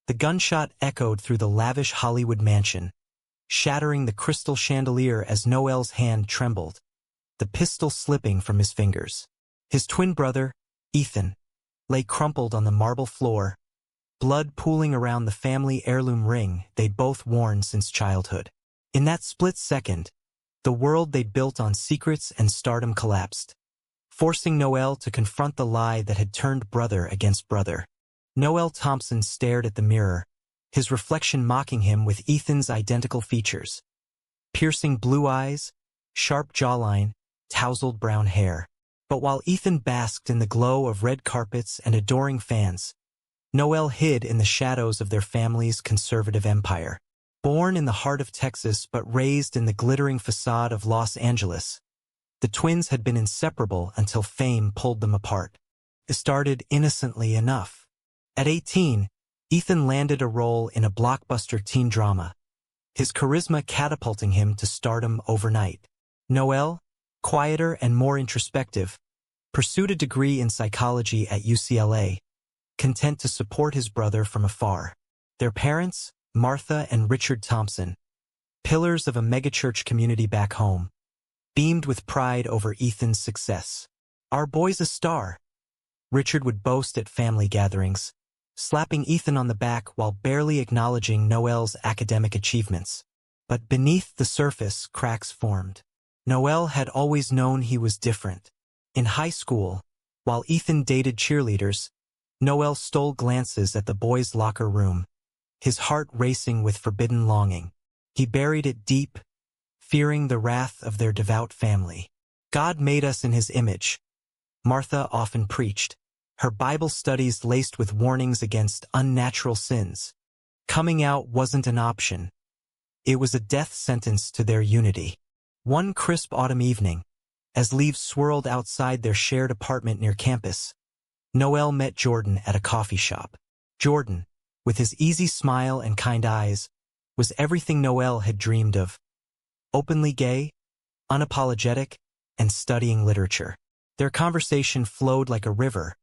The gunshot echoed through the lavish Hollywood mansion, shattering the crystal chandelier as Noel's hand trembled, the pistol slipping from his fingers. His twin brother, Ethan, lay crumpled on the marble floor, blood pooling around the family heirloom ring they'd both worn since childhood. In that split second, the world they'd built on secrets and stardom collapsed, forcing Noel to confront the lie that had turned brother against brother. Noel Thompson stared at the mirror, his reflection mocking him with Ethan's identical features. Piercing blue eyes, sharp jawline, tousled brown hair. But while Ethan basked in the glow of red carpets and adoring fans, Noel hid in the shadows of their family's conservative empire. Born in the heart of Texas but raised in the glittering facade of Los Angeles, the twins had been inseparable until fame pulled them apart. It started innocently enough. At 18, Ethan landed a role in a blockbuster teen drama, his charisma catapulting him to stardom overnight. Noel, quieter and more introspective, pursued a degree in psychology at UCLA, content to support his brother from afar. Their parents, Martha and Richard Thompson, pillars of a megachurch community back home, beamed with pride over Ethan's success. "Our boy's a star," Richard would boast at family gatherings, slapping Ethan on the back while barely acknowledging Noel's academic achievements. But beneath the surface, cracks formed. Noel had always known he was different. In high school, while Ethan dated cheerleaders, Noel stole glances at the boys' locker room, his heart racing with forbidden longing. He buried it deep, fearing the wrath of their devout family. "God made us in his image," Martha often preached, her Bible studies laced with warnings against unnatural sins. Coming out wasn't an option. It was a death sentence to their unity. One crisp autumn evening, as leaves swirled outside their shared apartment near campus, Noel met Jordan at a coffee shop. Jordan, with his easy smile and kind eyes, was everything Noel had dreamed of. Openly gay, unapologetic, and studying literature. Their conversation flowed like a river,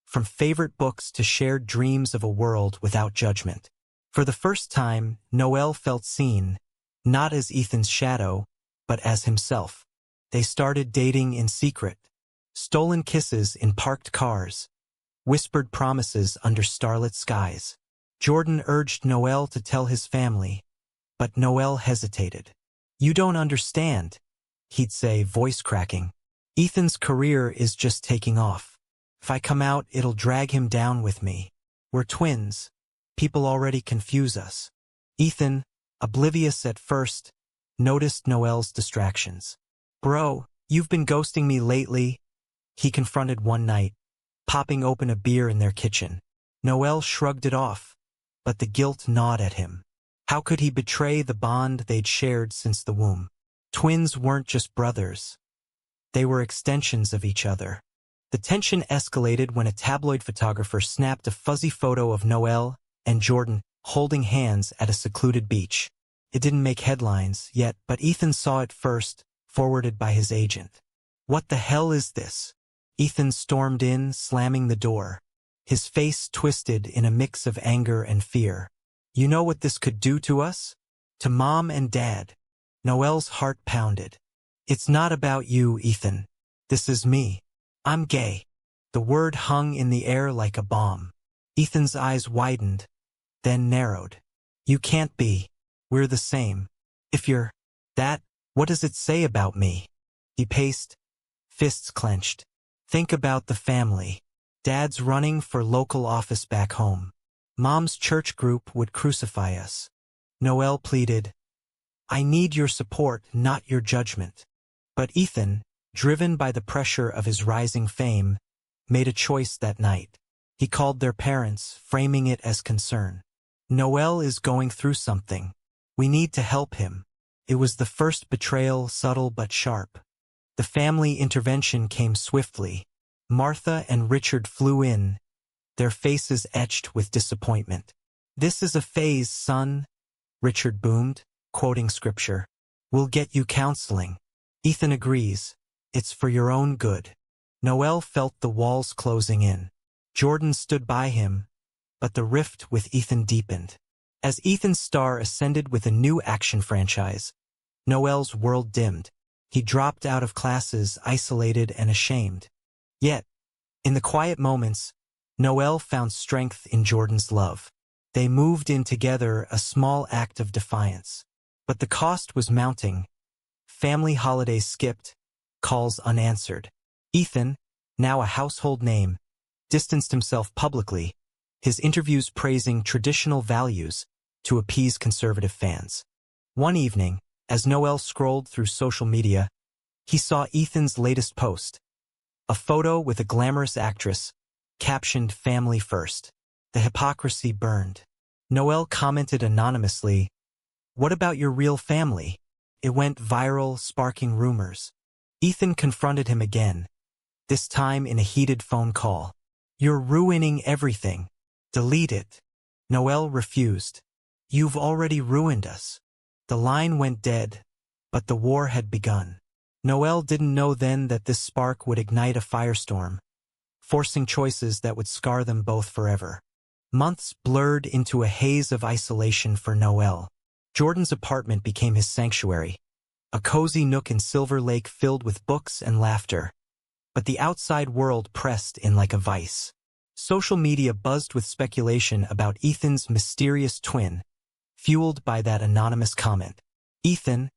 from favorite books to shared dreams of a world without judgment. For the first time, Noel felt seen, not as Ethan's shadow, but as himself. They started dating in secret, stolen kisses in parked cars, whispered promises under starlit skies. Jordan urged Noel to tell his family, but Noel hesitated. "You don't understand," he'd say, voice cracking. "Ethan's career is just taking off. If I come out, it'll drag him down with me. We're twins. People already confuse us." Ethan, oblivious at first, noticed Noel's distractions. "Bro, you've been ghosting me lately," he confronted one night, popping open a beer in their kitchen. Noel shrugged it off, but the guilt gnawed at him. How could he betray the bond they'd shared since the womb? Twins weren't just brothers. They were extensions of each other. The tension escalated when a tabloid photographer snapped a fuzzy photo of Noel and Jordan holding hands at a secluded beach. It didn't make headlines yet, but Ethan saw it first, forwarded by his agent. "What the hell is this?" Ethan stormed in, slamming the door, his face twisted in a mix of anger and fear. "You know what this could do to us? To Mom and Dad." Noel's heart pounded. "It's not about you, Ethan. This is me. I'm gay." The word hung in the air like a bomb. Ethan's eyes widened, then narrowed. "You can't be. We're the same. If you're that, what does it say about me?" He paced, fists clenched. "Think about the family. Dad's running for local office back home. Mom's church group would crucify us." Noel pleaded, "I need your support, not your judgment." But Ethan, driven by the pressure of his rising fame, made a choice that night. He called their parents, framing it as concern. "Noel is going through something. We need to help him." It was the first betrayal, subtle but sharp. The family intervention came swiftly. Martha and Richard flew in, their faces etched with disappointment. "This is a phase, son," Richard boomed, quoting scripture. "We'll get you counseling." Ethan agrees. "It's for your own good." Noel felt the walls closing in. Jordan stood by him, but the rift with Ethan deepened. As Ethan's star ascended with a new action franchise, Noel's world dimmed. He dropped out of classes, isolated and ashamed. Yet, in the quiet moments, Noel found strength in Jordan's love. They moved in together, a small act of defiance. But the cost was mounting. Family holidays skipped, calls unanswered. Ethan, now a household name, distanced himself publicly, his interviews praising traditional values to appease conservative fans. One evening, as Noel scrolled through social media, he saw Ethan's latest post, a photo with a glamorous actress, captioned "Family First." The hypocrisy burned. Noel commented anonymously, "What about your real family?" It went viral, sparking rumors. Ethan confronted him again, this time in a heated phone call. "You're ruining everything. Delete it." Noel refused. "You've already ruined us." The line went dead, but the war had begun. Noel didn't know then that this spark would ignite a firestorm, forcing choices that would scar them both forever. Months blurred into a haze of isolation for Noel. Jordan's apartment became his sanctuary, a cozy nook in Silver Lake filled with books and laughter. But the outside world pressed in like a vice. Social media buzzed with speculation about Ethan's mysterious twin, fueled by that anonymous comment. Ethan,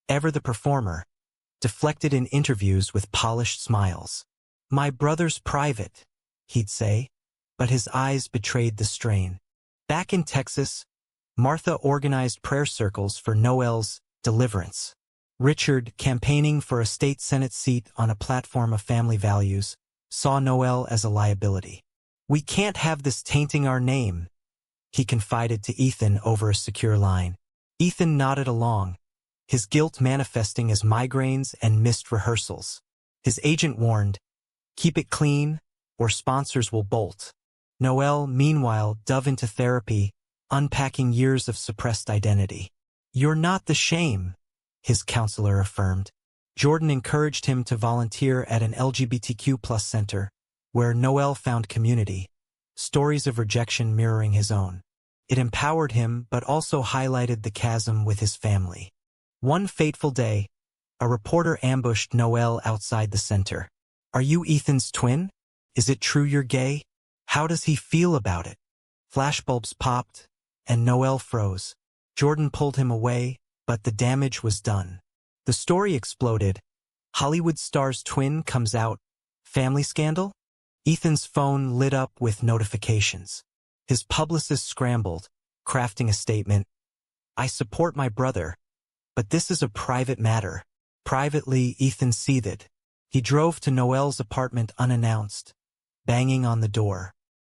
ever the performer, deflected in interviews with polished smiles. "My brother's private," he'd say, but his eyes betrayed the strain. Back in Texas, Martha organized prayer circles for Noel's deliverance. Richard, campaigning for a state Senate seat on a platform of family values, saw Noel as a liability. "We can't have this tainting our name," he confided to Ethan over a secure line. Ethan nodded along, his guilt manifesting as migraines and missed rehearsals. His agent warned, "Keep it clean, or sponsors will bolt." Noel, meanwhile, dove into therapy, unpacking years of suppressed identity. "You're not the shame," his counselor affirmed. Jordan encouraged him to volunteer at an LGBTQ+ center, where Noel found community, stories of rejection mirroring his own. It empowered him, but also highlighted the chasm with his family. One fateful day, a reporter ambushed Noel outside the center. "Are you Ethan's twin? Is it true you're gay? How does he feel about it?" Flashbulbs popped, and Noel froze. Jordan pulled him away, but the damage was done. The story exploded. Hollywood star's twin comes out. Family scandal? Ethan's phone lit up with notifications. His publicist scrambled, crafting a statement. "I support my brother, but this is a private matter." Privately, Ethan seethed. He drove to Noel's apartment unannounced, banging on the door.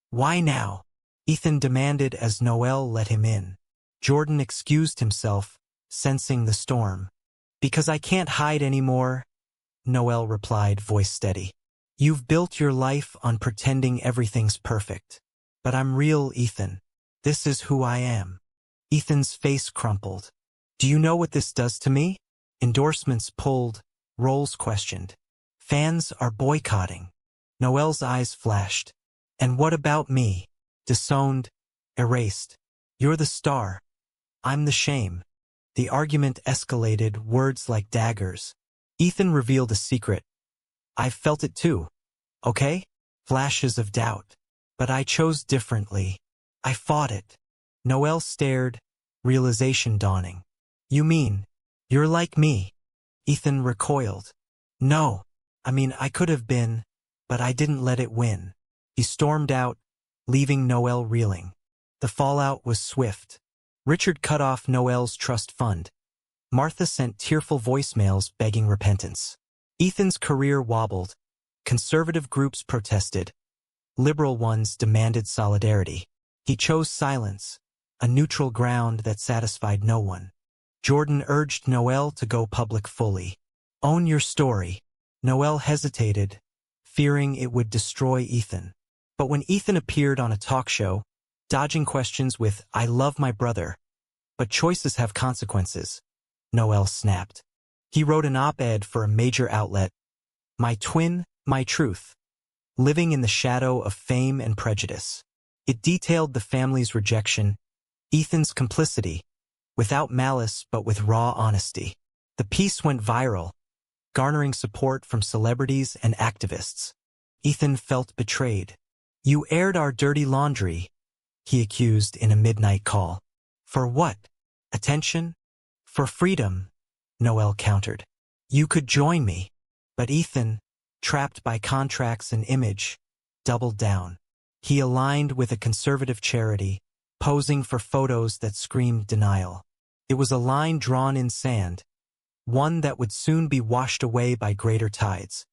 "Why now?" Ethan demanded as Noel let him in. Jordan excused himself, sensing the storm. "Because I can't hide anymore," Noel replied, voice steady. "You've built your life on pretending everything's perfect. But I'm real, Ethan. This is who I am." Ethan's face crumpled. "Do you know what this does to me?" Endorsements pulled, roles questioned. Fans are boycotting. Noel's eyes flashed. "And what about me?" Disowned, erased. "You're the star. I'm the shame." The argument escalated, words like daggers. Ethan revealed a secret. "I've felt it too. Okay?" Flashes of doubt. "But I chose differently. I fought it." Noel stared, realization dawning. "You mean, you're like me?" Ethan recoiled. "No. I mean, I could have been, but I didn't let it win." He stormed out, leaving Noel reeling. The fallout was swift. Richard cut off Noel's trust fund. Martha sent tearful voicemails begging repentance. Ethan's career wobbled. Conservative groups protested. Liberal ones demanded solidarity. He chose silence, a neutral ground that satisfied no one. Jordan urged Noel to go public fully. "Own your story." Noel hesitated, fearing it would destroy Ethan. But when Ethan appeared on a talk show, dodging questions with, "I love my brother, but choices have consequences," Noel snapped. He wrote an op-ed for a major outlet. "My twin, my truth. Living in the shadow of fame and prejudice." It detailed the family's rejection, Ethan's complicity, without malice but with raw honesty. The piece went viral, garnering support from celebrities and activists. Ethan felt betrayed. "You aired our dirty laundry," he accused in a midnight call. "For what? Attention? For freedom," Noel countered. "You could join me." But Ethan, trapped by contracts and image, doubled down. He aligned with a conservative charity, posing for photos that screamed denial. It was a line drawn in sand, one that would soon be washed away by greater tides.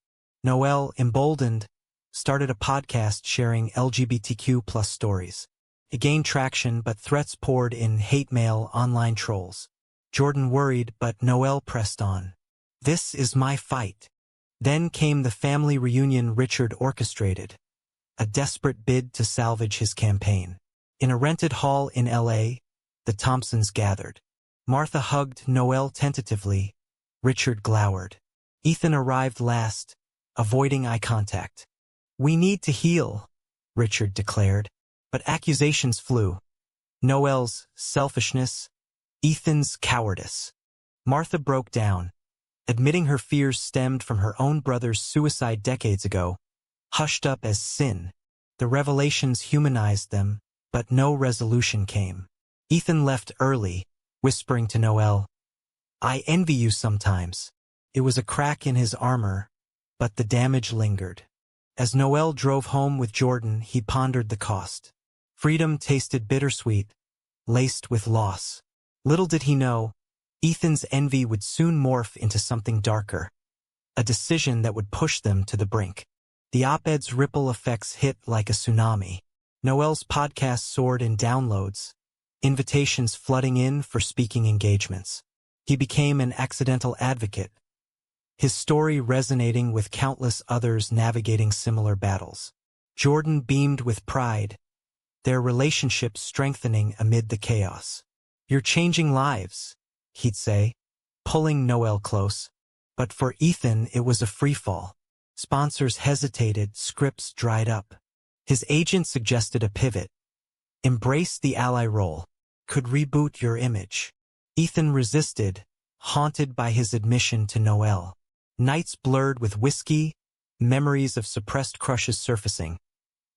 Noel, emboldened, started a podcast sharing LGBTQ+ stories. It gained traction, but threats poured in, hate mail, online trolls. Jordan worried, but Noel pressed on. "This is my fight." Then came the family reunion Richard orchestrated, a desperate bid to salvage his campaign. In a rented hall in LA, the Thompsons gathered. Martha hugged Noel tentatively. Richard glowered. Ethan arrived last, avoiding eye contact. "We need to heal," Richard declared. But accusations flew. Noel's selfishness, Ethan's cowardice. Martha broke down, admitting her fears stemmed from her own brother's suicide decades ago. Hushed up as sin, the revelations humanized them, but no resolution came. Ethan left early, whispering to Noel, "I envy you sometimes." It was a crack in his armor, but the damage lingered. As Noel drove home with Jordan, he pondered the cost. Freedom tasted bittersweet, laced with loss. Little did he know, Ethan's envy would soon morph into something darker, a decision that would push them to the brink. The op-ed's ripple effects hit like a tsunami. Noel's podcast soared in downloads, invitations flooding in for speaking engagements. He became an accidental advocate, his story resonating with countless others navigating similar battles. Jordan beamed with pride, their relationship strengthening amid the chaos. "You're changing lives," he'd say, pulling Noel close. But for Ethan, it was a freefall. Sponsors hesitated, scripts dried up. His agent suggested a pivot. "Embrace the ally role. Could reboot your image." Ethan resisted, haunted by his admission to Noel. Nights blurred with whiskey, memories of suppressed crushes surfacing.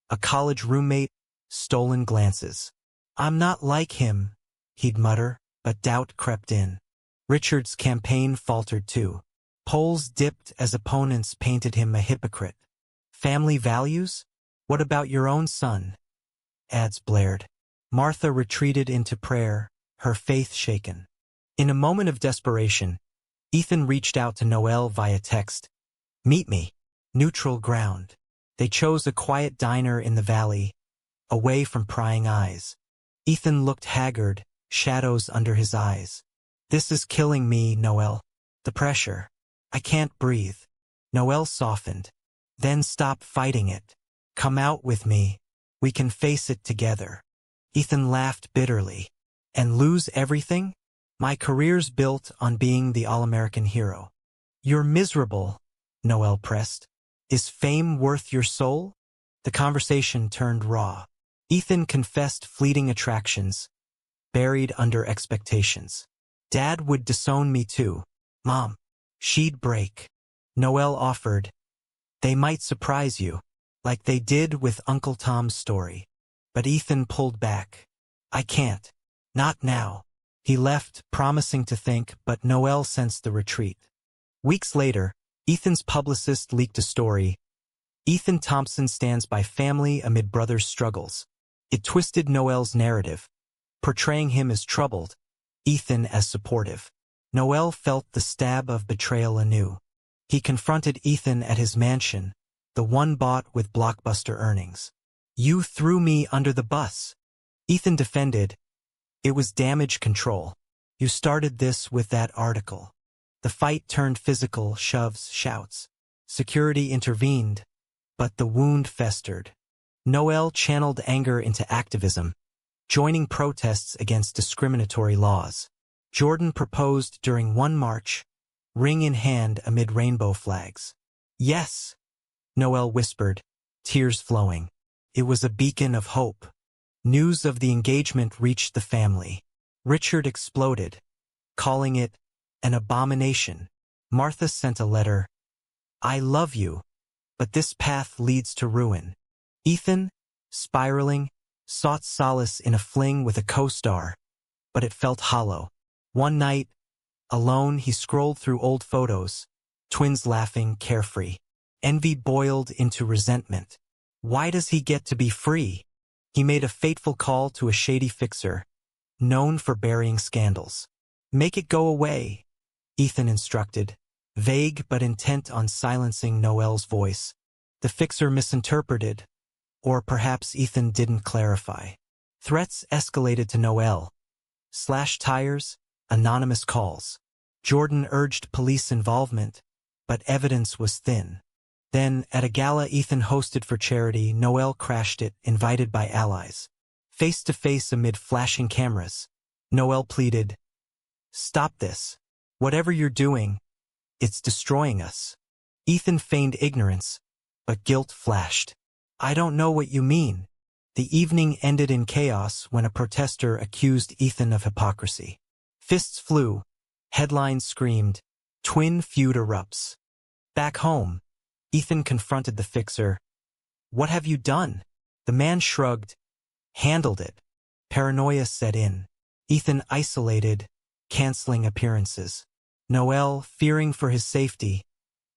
A college roommate, stolen glances. "I'm not like him," he'd mutter, but doubt crept in. Richard's campaign faltered too. Polls dipped as opponents painted him a hypocrite. "Family values? What about your own son?" ads blared. Martha retreated into prayer, her faith shaken. In a moment of desperation, Ethan reached out to Noel via text. "Meet me. Neutral ground." They chose a quiet diner in the valley, away from prying eyes. Ethan looked haggard, shadows under his eyes. "This is killing me, Noel. The pressure. I can't breathe." Noel softened. "Then stop fighting it. Come out with me. We can face it together." Ethan laughed bitterly. "And lose everything? My career's built on being the all-American hero." "You're miserable," Noel pressed. "Is fame worth your soul?" The conversation turned raw. Ethan confessed fleeting attractions, buried under expectations. "Dad would disown me too. Mom, she'd break." Noel offered, "They might surprise you, like they did with Uncle Tom's story." But Ethan pulled back. "I can't. Not now." He left, promising to think, but Noel sensed the retreat. Weeks later, Ethan's publicist leaked a story. "Ethan Thompson stands by family amid brothers' struggles." It twisted Noel's narrative, portraying him as troubled, Ethan as supportive. Noel felt the stab of betrayal anew. He confronted Ethan at his mansion, the one bought with blockbuster earnings. "You threw me under the bus." Ethan defended, "It was damage control. You started this with that article." The fight turned physical, shoves, shouts. Security intervened, but the wound festered. Noel channeled anger into activism, joining protests against discriminatory laws. Jordan proposed during one march, ring in hand amid rainbow flags. "Yes," Noel whispered, tears flowing. It was a beacon of hope. News of the engagement reached the family. Richard exploded, calling it an abomination. Martha sent a letter. I love you, but this path leads to ruin. Ethan, spiraling, sought solace in a fling with a co-star, but it felt hollow. One night, alone, he scrolled through old photos, twins laughing, carefree. Envy boiled into resentment. Why does he get to be free? He made a fateful call to a shady fixer, known for burying scandals. Make it go away, Ethan instructed, vague but intent on silencing Noel's voice. The fixer misinterpreted, or perhaps Ethan didn't clarify. Threats escalated to Noel. Slash tires, anonymous calls. Jordan urged police involvement, but evidence was thin. Then, at a gala Ethan hosted for charity, Noel crashed it, invited by allies. Face to face amid flashing cameras, Noel pleaded, "Stop this. Whatever you're doing, it's destroying us." Ethan feigned ignorance, but guilt flashed. "I don't know what you mean." The evening ended in chaos when a protester accused Ethan of hypocrisy. Fists flew, headlines screamed, twin feud erupts. Back home, Ethan confronted the fixer. "What have you done?" The man shrugged, handled it. Paranoia set in. Ethan isolated, canceling appearances. Noel, fearing for his safety,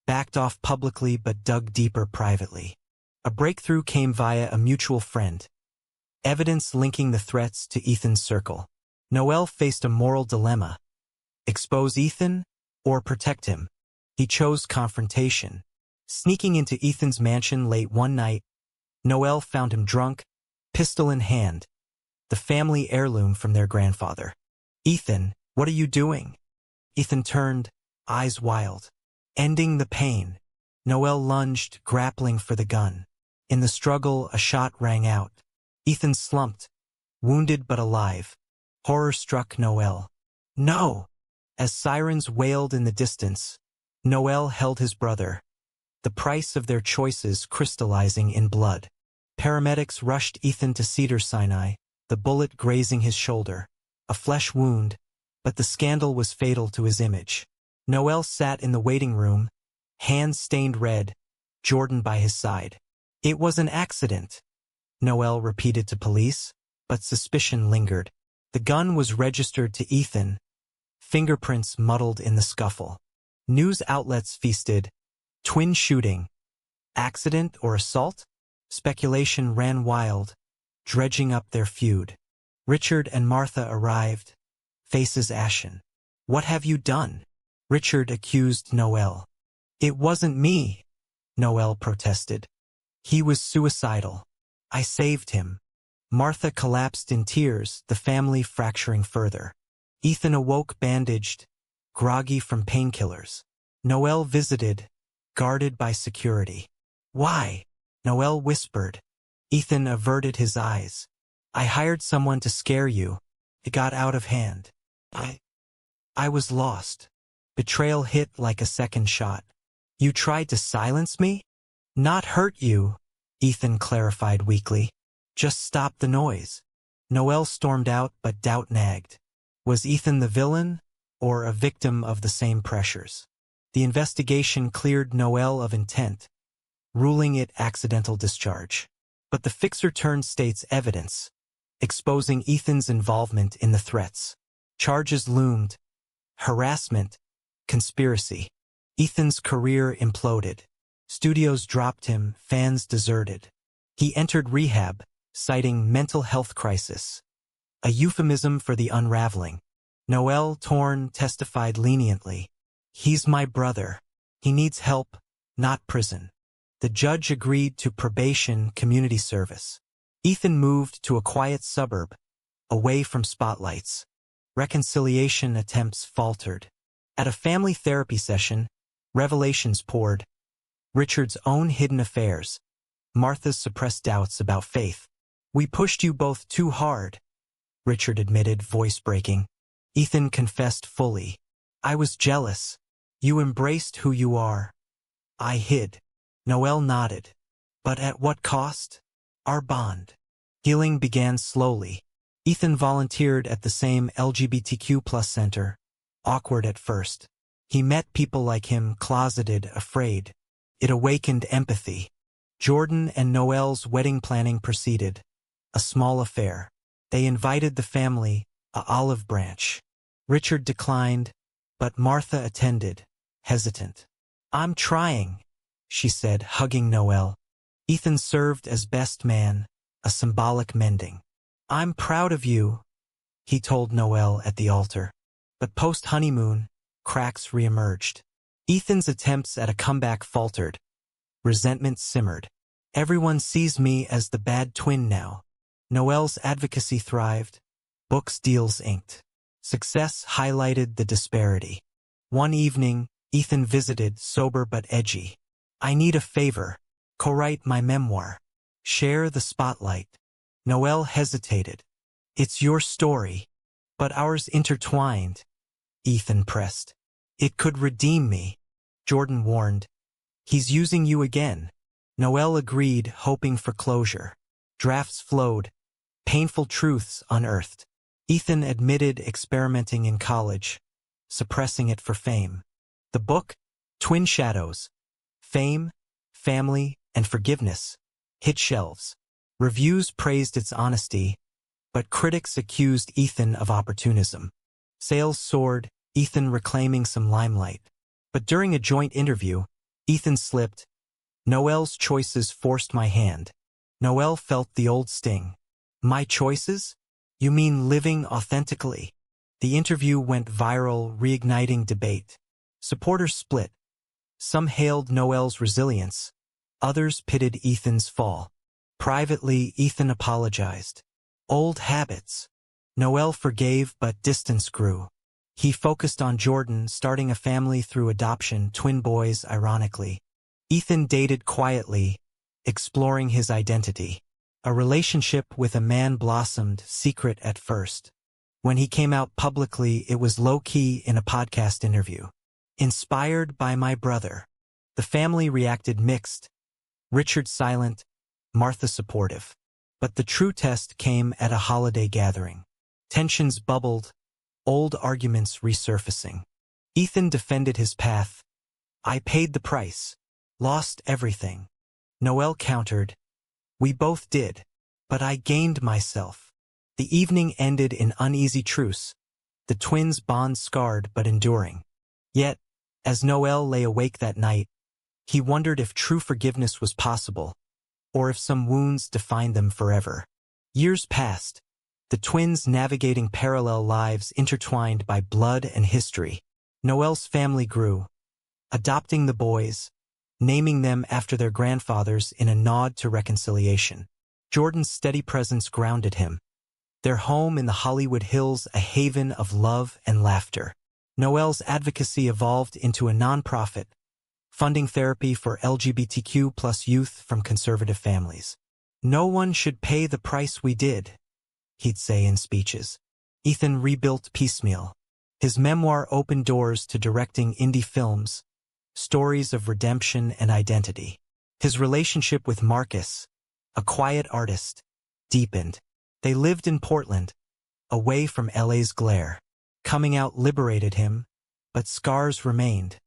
backed off publicly but dug deeper privately. A breakthrough came via a mutual friend. Evidence linking the threats to Ethan's circle. Noel faced a moral dilemma. Expose Ethan or protect him? He chose confrontation. Sneaking into Ethan's mansion late one night, Noel found him drunk, pistol in hand, the family heirloom from their grandfather. "Ethan, what are you doing?" Ethan turned, eyes wild. Ending the pain. Noel lunged, grappling for the gun. In the struggle, a shot rang out. Ethan slumped, wounded but alive. Horror struck Noel. "No!" As sirens wailed in the distance, Noel held his brother, the price of their choices crystallizing in blood. Paramedics rushed Ethan to Cedars-Sinai, the bullet grazing his shoulder. A flesh wound, but the scandal was fatal to his image. Noel sat in the waiting room, hands stained red, Jordan by his side. "It was an accident," Noel repeated to police, but suspicion lingered. The gun was registered to Ethan, fingerprints muddled in the scuffle. News outlets feasted. Twin shooting. Accident or assault? Speculation ran wild, dredging up their feud. Richard and Martha arrived, faces ashen. "What have you done?" Richard accused Noel. "It wasn't me," Noel protested. "He was suicidal. I saved him." Martha collapsed in tears, the family fracturing further. Ethan awoke bandaged, groggy from painkillers. Noel visited, guarded by security. "Why?" Noel whispered. Ethan averted his eyes. "I hired someone to scare you. It got out of hand. I was lost." Betrayal hit like a second shot. "You tried to silence me?" "Not hurt you," Ethan clarified weakly. "Just stop the noise." Noel stormed out, but doubt nagged. Was Ethan the villain, or a victim of the same pressures? The investigation cleared Noel of intent, ruling it accidental discharge. But the fixer turned state's evidence, exposing Ethan's involvement in the threats. Charges loomed. Harassment, conspiracy. Ethan's career imploded. Studios dropped him, fans deserted. He entered rehab, citing mental health crisis, a euphemism for the unraveling. Noel, torn, testified leniently. "He's my brother. He needs help, not prison." The judge agreed to probation, community service. Ethan moved to a quiet suburb, away from spotlights. Reconciliation attempts faltered. At a family therapy session, revelations poured. Richard's own hidden affairs, Martha's suppressed doubts about faith. "We pushed you both too hard," Richard admitted, voice breaking. Ethan confessed fully. "I was jealous. You embraced who you are. I hid." Noel nodded. "But at what cost?" "Our bond." Healing began slowly. Ethan volunteered at the same LGBTQ+ center, awkward at first. He met people like him, closeted, afraid. It awakened empathy. Jordan and Noelle's wedding planning proceeded. A small affair. They invited the family, a olive branch. Richard declined, but Martha attended, hesitant. "I'm trying," she said, hugging Noelle. Ethan served as best man, a symbolic mending. "I'm proud of you," he told Noelle at the altar. But post-honeymoon, cracks reemerged. Ethan's attempts at a comeback faltered. Resentment simmered. "Everyone sees me as the bad twin now." Noelle's advocacy thrived. Books deals inked. Success highlighted the disparity. One evening, Ethan visited, sober but edgy. "I need a favor. Co-write my memoir. Share the spotlight." Noelle hesitated. "It's your story, but ours intertwined," Ethan pressed. "It could redeem me," Jordan warned. "He's using you again." Noelle agreed, hoping for closure. Drafts flowed. Painful truths unearthed. Ethan admitted experimenting in college, suppressing it for fame. The book, Twin Shadows, Fame, Family, and Forgiveness, hit shelves. Reviews praised its honesty, but critics accused Ethan of opportunism. Sales soared, Ethan reclaiming some limelight. But during a joint interview, Ethan slipped. "Noelle's choices forced my hand." Noelle felt the old sting. "My choices? You mean living authentically?" The interview went viral, reigniting debate. Supporters split. Some hailed Noelle's resilience. Others pitted Ethan's fall. Privately, Ethan apologized. Old habits. Noelle forgave, but distance grew. He focused on Jordan, starting a family through adoption, twin boys, ironically. Ethan dated quietly, exploring his identity. A relationship with a man blossomed, secret at first. When he came out publicly, it was low-key in a podcast interview. "Inspired by my brother." The family reacted mixed. Richard silent, Martha supportive. But the true test came at a holiday gathering. Tensions bubbled, old arguments resurfacing. Ethan defended his path. "I paid the price. Lost everything." Noelle countered. "We both did. But I gained myself." The evening ended in uneasy truce. The twins' bond scarred but enduring. Yet, as Noelle lay awake that night, he wondered if true forgiveness was possible, or if some wounds defined them forever. Years passed, the twins navigating parallel lives intertwined by blood and history. Noelle's family grew, adopting the boys, naming them after their grandfathers in a nod to reconciliation. Jordan's steady presence grounded him. Their home in the Hollywood Hills a haven of love and laughter. Noelle's advocacy evolved into a nonprofit, funding therapy for LGBTQ+ youth from conservative families. "No one should pay the price we did," he'd say in speeches. Ethan rebuilt piecemeal. His memoir opened doors to directing indie films, stories of redemption and identity. His relationship with Marcus, a quiet artist, deepened. They lived in Portland, away from LA's glare. Coming out liberated him, but scars remained.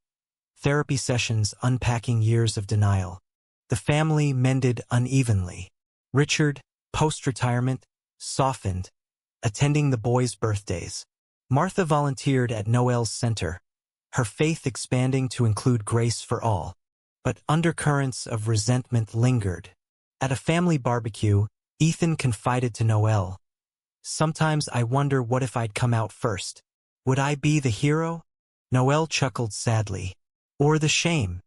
Therapy sessions unpacking years of denial. The family mended unevenly. Richard, post-retirement, softened, attending the boys' birthdays. Martha volunteered at Noelle's center, her faith expanding to include grace for all. But undercurrents of resentment lingered. At a family barbecue, Ethan confided to Noelle, "Sometimes I wonder what if I'd come out first. Would I be the hero?" Noelle chuckled sadly. "Or the shame?"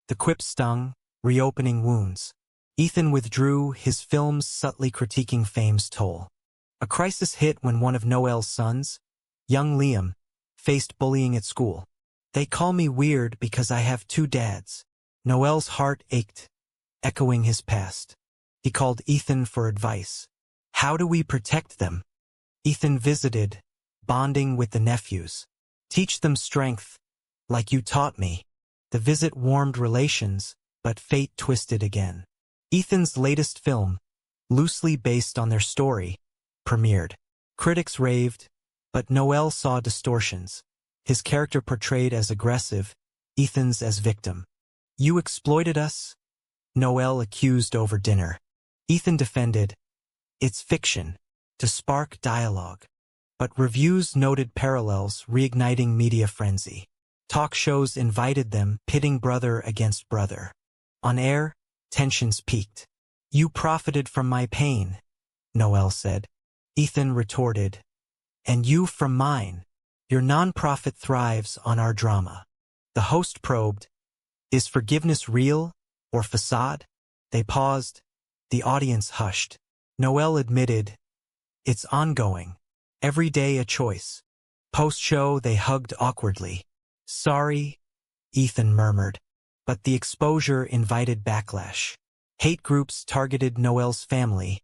The quip stung, reopening wounds. Ethan withdrew, his films subtly critiquing fame's toll. A crisis hit when one of Noelle's sons, young Liam, faced bullying at school. "They call me weird because I have two dads." Noelle's heart ached, echoing his past. He called Ethan for advice. "How do we protect them?" Ethan visited, bonding with the nephews. "Teach them strength, like you taught me." The visit warmed relations, but fate twisted again. Ethan's latest film, loosely based on their story, premiered. Critics raved, but Noel saw distortions. His character portrayed as aggressive, Ethan's as victim. "You exploited us?" Noel accused over dinner. Ethan defended, "It's fiction," to spark dialogue. But reviews noted parallels, reigniting media frenzy. Talk shows invited them, pitting brother against brother. On air, tensions peaked. "You profited from my pain," Noel said. Ethan retorted, "And you from mine. Your nonprofit thrives on our drama." The host probed, "Is forgiveness real or facade?" They paused. The audience hushed. Noel admitted, "It's ongoing. Every day a choice." Post-show, they hugged awkwardly. "Sorry," Ethan murmured. But the exposure invited backlash. Hate groups targeted Noel's family,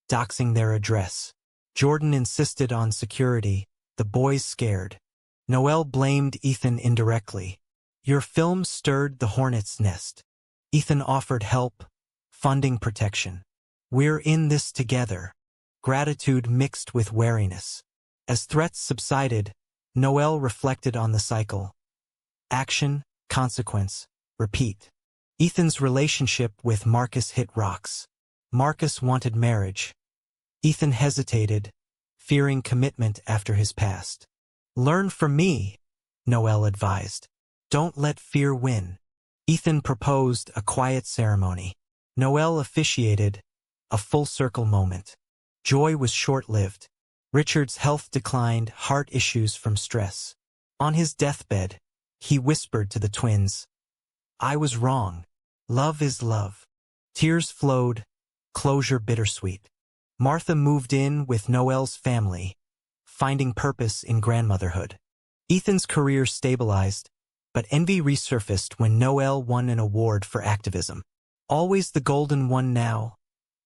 doxing their address. Jordan insisted on security, the boys scared. Noel blamed Ethan indirectly. "Your film stirred the hornet's nest." Ethan offered help, funding, protection. "We're in this together." Gratitude mixed with wariness. As threats subsided, Noel reflected on the cycle. Action, consequence, repeat. Ethan's relationship with Marcus hit rocks. Marcus wanted marriage. Ethan hesitated, fearing commitment after his past. "Learn from me," Noel advised. "Don't let fear win." Ethan proposed a quiet ceremony. Noel officiated, a full-circle moment. Joy was short-lived. Richard's health declined, heart issues from stress. On his deathbed, he whispered to the twins, "I was wrong. Love is love." Tears flowed, closure bittersweet. Martha moved in with Noel's family, finding purpose in grandmotherhood. Ethan's career stabilized, but envy resurfaced when Noel won an award for activism. "Always the golden one now,"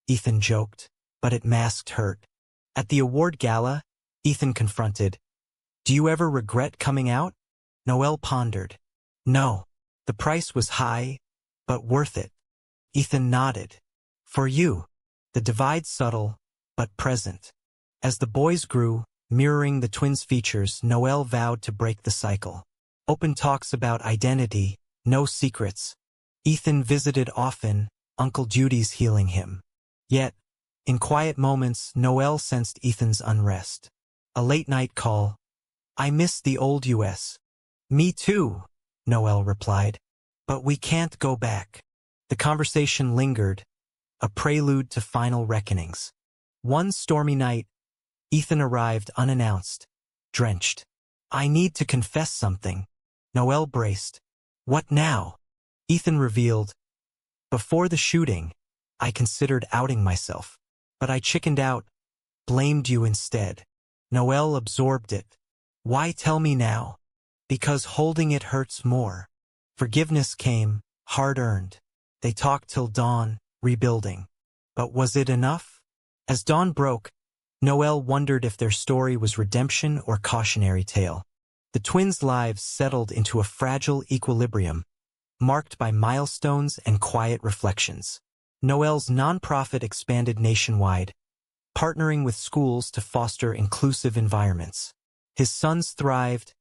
Ethan joked, but it masked hurt. At the award gala, Ethan confronted, "Do you ever regret coming out?" Noel pondered. "No. The price was high, but worth it." Ethan nodded. "For you." The divide subtle, but present. As the boys grew, mirroring the twins' features, Noel vowed to break the cycle. Open talks about identity, no secrets. Ethan visited often, Uncle Judy's healing him. Yet, in quiet moments, Noel sensed Ethan's unrest. A late-night call. "I miss the old U.S." "Me too," Noel replied. "But we can't go back." The conversation lingered, a prelude to final reckonings. One stormy night, Ethan arrived unannounced, drenched. "I need to confess something." Noel braced. "What now?" Ethan revealed, "Before the shooting, I considered outing myself. But I chickened out, blamed you instead." Noel absorbed it. "Why tell me now?" "Because holding it hurts more." Forgiveness came, hard-earned. They talked till dawn, rebuilding. But was it enough? As dawn broke, Noel wondered if their story was redemption or cautionary tale. The twins' lives settled into a fragile equilibrium, marked by milestones and quiet reflections. Noel's nonprofit expanded nationwide, partnering with schools to foster inclusive environments. His sons thrived,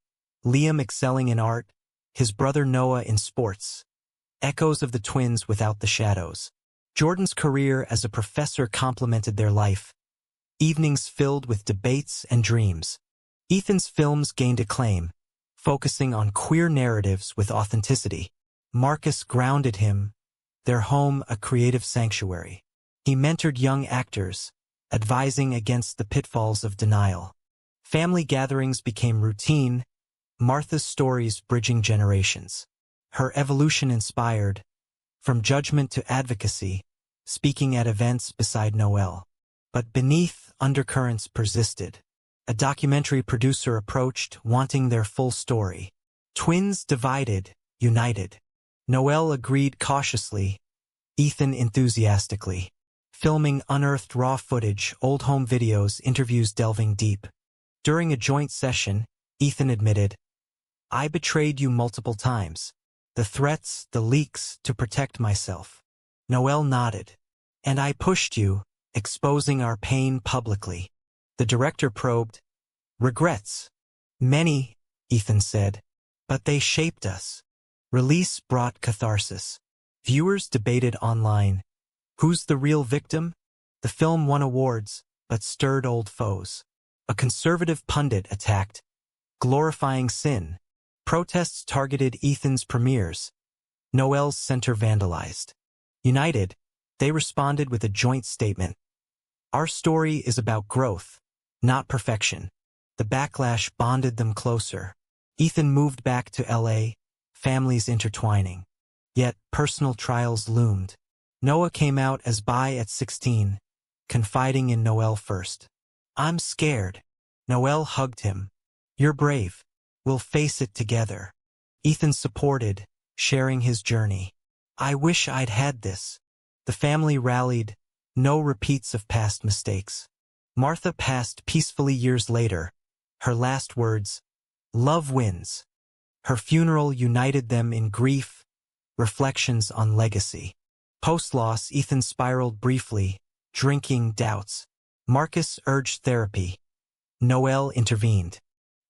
Liam excelling in art, his brother Noah in sports. Echoes of the twins without the shadows. Jordan's career as a professor complemented their life, evenings filled with debates and dreams. Ethan's films gained acclaim, focusing on queer narratives with authenticity. Marcus grounded him, their home a creative sanctuary. He mentored young actors, advising against the pitfalls of denial. Family gatherings became routine, Martha's stories bridging generations. Her evolution inspired, from judgment to advocacy, speaking at events beside Noel. But beneath, undercurrents persisted. A documentary producer approached, wanting their full story. Twins divided, united. Noel agreed cautiously, Ethan enthusiastically. Filming unearthed raw footage, old home videos, interviews delving deep. During a joint session, Ethan admitted, "I betrayed you multiple times. The threats, the leaks, to protect myself." Noel nodded. "And I pushed you, exposing our pain publicly. The director probed. Regrets. Many, Ethan said, but they shaped us. Release brought catharsis. Viewers debated online. Who's the real victim? The film won awards, but stirred old foes. A conservative pundit attacked, glorifying sin. Protests targeted Ethan's premieres. Noel's center vandalized. United, they responded with a joint statement. Our story is about growth, not perfection. The backlash bonded them closer. Ethan moved back to LA, families intertwining. Yet personal trials loomed. Noah came out as bi at 16, confiding in Noel first. I'm scared. Noel hugged him. You're brave. We'll face it together. Ethan supported, sharing his journey. I wish I'd had this. The family rallied. No repeats of past mistakes. Martha passed peacefully years later. Her last words, love wins. Her funeral united them in grief, reflections on legacy. Post-loss, Ethan spiraled briefly, drinking, doubts. Marcus urged therapy. Noel intervened.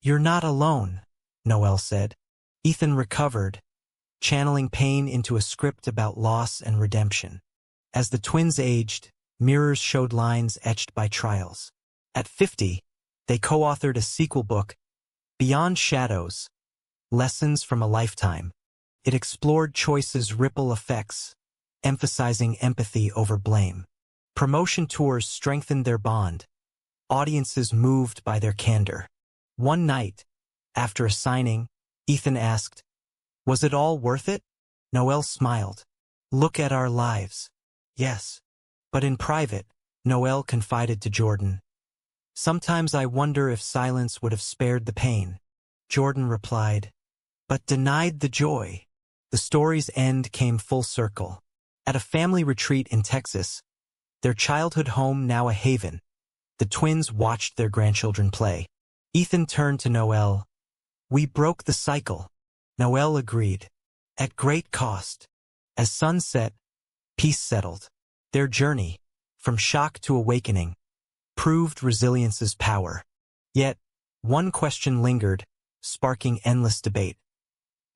You're not alone, Noel said. Ethan recovered, channeling pain into a script about loss and redemption. As the twins aged, mirrors showed lines etched by trials. At 50, they co-authored a sequel book, Beyond Shadows, Lessons from a Lifetime. It explored choices' ripple effects, emphasizing empathy over blame. Promotion tours strengthened their bond. Audiences moved by their candor. One night, after a signing, Ethan asked, was it all worth it? Noel smiled. Look at our lives. Yes. But in private, Noel confided to Jordan. Sometimes I wonder if silence would have spared the pain. Jordan replied, but denied the joy. The story's end came full circle. At a family retreat in Texas, their childhood home now a haven, the twins watched their grandchildren play. Ethan turned to Noel. We broke the cycle. Noel agreed. At great cost. As sun set, peace settled. Their journey, from shock to awakening, proved resilience's power. Yet, one question lingered, sparking endless debate.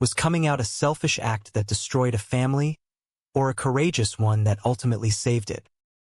Was coming out a selfish act that destroyed a family, or a courageous one that ultimately saved it?